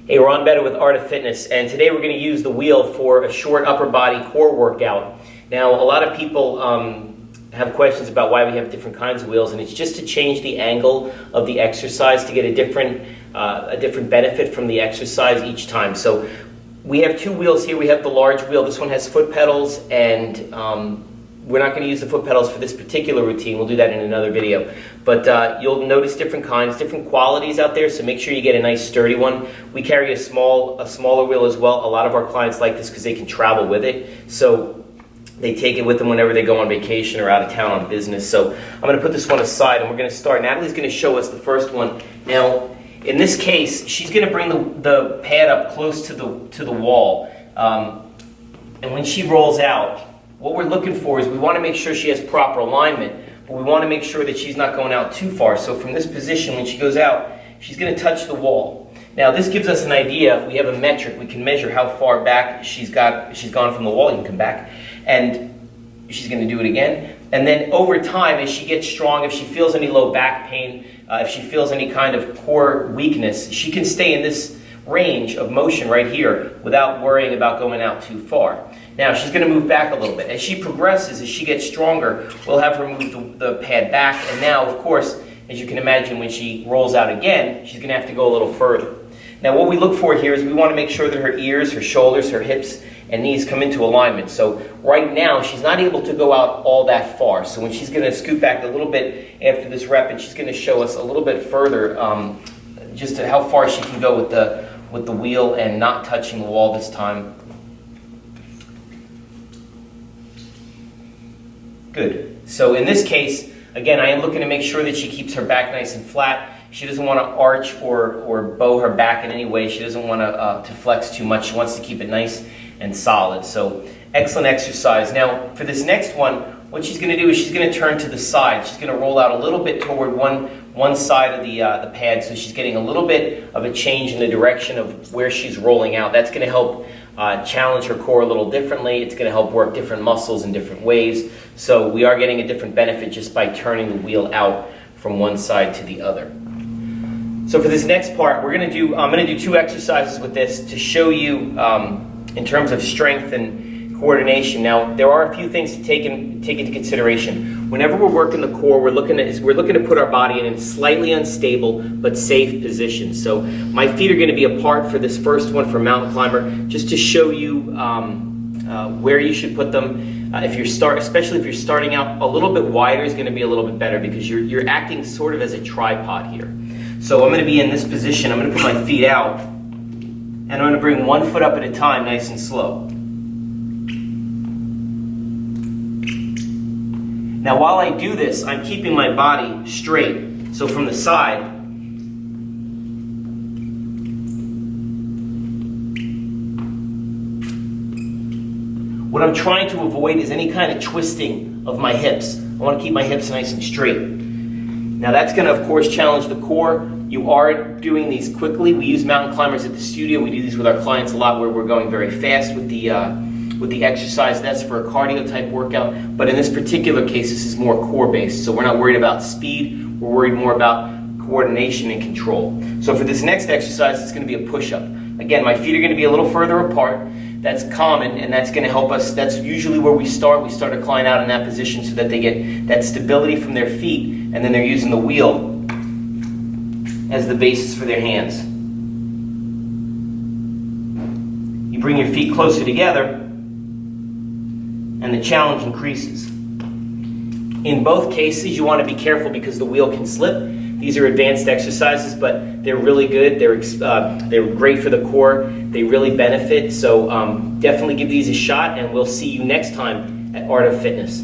Hey, Ron Better with Art of Fitness, and today we're going to use the wheel for a short upper body core workout. Now, a lot of people have questions about why we have different kinds of wheels, and it's just to change the angle of the exercise to get a different benefit from the exercise each time. So we have two wheels here. We have the large wheel. This one has foot pedals, and we're not going to use the foot pedals for this particular routine. We'll do that in another video. But you'll notice different kinds, different qualities out there, so make sure you get a nice sturdy one. We carry a smaller wheel as well. A lot of our clients like this because they can travel with it. So they take it with them whenever they go on vacation or out of town on business. So I'm going to put this one aside, and we're going to start. Natalie's going to show us the first one. Now, in this case, she's going to bring the pad up close to the wall. And when she rolls out, what we're looking for is we want to make sure she has proper alignment, but we want to make sure that she's not going out too far. So from this position, when she goes out, she's going to touch the wall. Now, this gives us an idea. We have a metric. We can measure how far back she's gone from the wall. You can come back. And she's going to do it again. And then over time, as she gets strong, if she feels any low back pain, if she feels any kind of core weakness, she can stay in this range of motion right here without worrying about going out too far. Now, she's going to move back a little bit. As she progresses, as she gets stronger, we'll have her move the pad back. And now, of course, as you can imagine, when she rolls out again, she's going to have to go a little further. Now, what we look for here is we want to make sure that her ears, her shoulders, her hips, and knees come into alignment. So right now, she's not able to go out all that far. So when she's going to scoot back a little bit after this rep, and she's going to show us a little bit further just to how far she can go with the wheel and not touching the wall this time. Good. So in this case, again, I am looking to make sure that she keeps her back nice and flat. She doesn't want to arch or bow her back in any way. She doesn't want to flex too much. She wants to keep it nice and solid. So excellent exercise. Now, for this next one, what she's going to do is she's going to turn to the side. She's going to roll out a little bit toward one side of the pad, so she's getting a little bit of a change in the direction of where she's rolling out. That's going to help challenge her core a little differently. It's going to help work different muscles in different ways. So we are getting a different benefit just by turning the wheel out from one side to the other. So for this next part, I'm going to do two exercises with this to show you in terms of strength and coordination. Now, there are a few things to take into consideration. Whenever we're working the core, we're looking to put our body in a slightly unstable but safe position. So my feet are going to be apart for this first one for mountain climber, just to show you where you should put them. Especially if you're starting out, a little bit wider is going to be a little bit better because you're acting sort of as a tripod here. So I'm going to be in this position. I'm going to put my feet out, and I'm going to bring one foot up at a time, nice and slow. Now, while I do this, I'm keeping my body straight. So from the side, what I'm trying to avoid is any kind of twisting of my hips. I want to keep my hips nice and straight. Now, that's going to, of course, challenge the core. You are doing these quickly. We use mountain climbers at the studio. We do these with our clients a lot where we're going very fast with the exercise. That's for a cardio type workout. But in this particular case, this is more core based. So we're not worried about speed. We're worried more about coordination and control. So for this next exercise, it's going to be a push-up. Again, my feet are going to be a little further apart. That's common, and that's going to help us. That's usually where we start. We start a client out in that position so that they get that stability from their feet, and then they're using the wheel as the basis for their hands. You bring your feet closer together, and the challenge increases. In both cases, you want to be careful because the wheel can slip. These are advanced exercises, but they're really good. They're great for the core. They really benefit. So definitely give these a shot, and we'll see you next time at Art of Fitness.